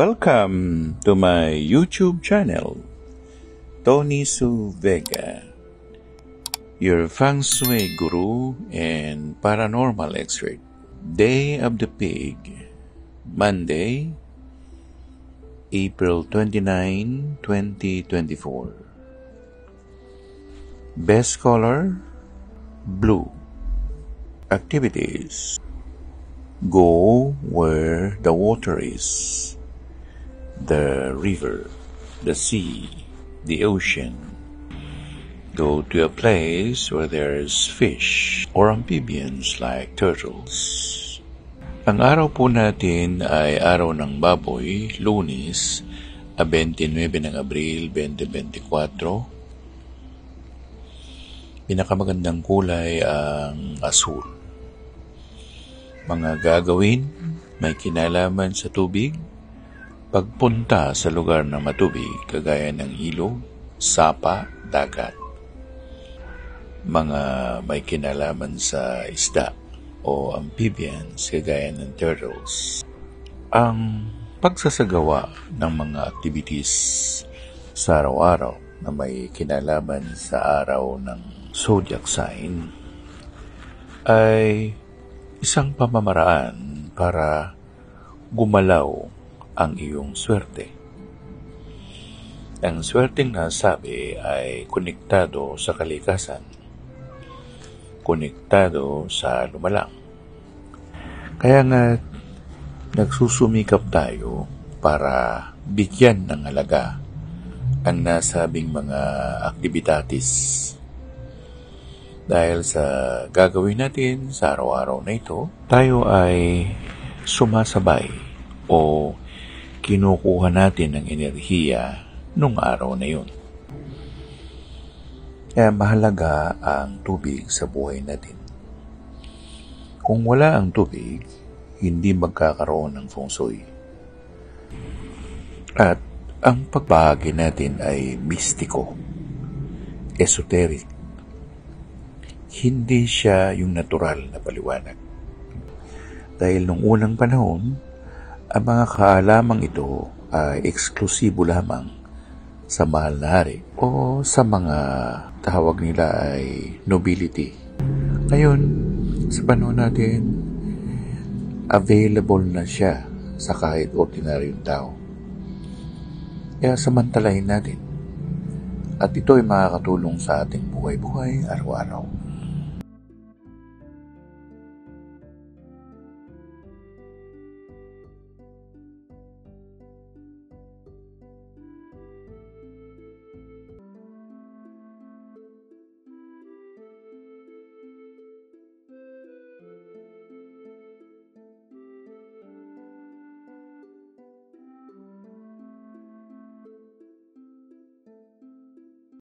Welcome to my YouTube channel, Tony Su Vega, your feng shui guru and paranormal expert. Day of the Pig, Monday, April 29, 2024. Best color, blue. Activities: go where the water is. The river, the sea, the ocean. Go to a place where there's fish or amphibians like turtles. Ang araw po natin ay araw ng baboy, Lunes, 29 ng Abril 2024. Pinakamagandang kulay ang asul. Mga gagawin may kinalaman sa tubig. Pagpunta sa lugar na matubig, kagaya ng ilog, sapa, dagat. Mga may kinalaman sa isda o amphibians, kagaya ng turtles. Ang pagsasagawa ng mga activities sa araw-araw na may kinalaman sa araw ng zodiac sign ay isang pamamaraan para gumalaw ang iyong swerte. Ang swerteng nasabi ay konektado sa kalikasan, konektado sa lumalang. Kaya nga nagsusumikap tayo para bigyan ng halaga ang nasabing mga aktibitatis. Dahil sa gagawin natin sa araw-araw na ito, tayo ay sumasabay o kinukuha natin ng enerhiya nung araw na yun. Kaya mahalaga ang tubig sa buhay natin. Kung wala ang tubig, hindi magkakaroon ng feng shui. At ang pagbahagi natin ay mistiko, esoteric. Hindi siya yung natural na paliwanag. Dahil nung unang panahon, ang mga kaalamang ito ay eksklusibo lamang sa mahal na hari o sa mga tawag nila ay nobility. Ngayon, sa panahon natin, available na siya sa kahit ordinaryong tao. Kaya samantalahin natin. At ito ay makakatulong sa ating buhay-buhay araw-araw.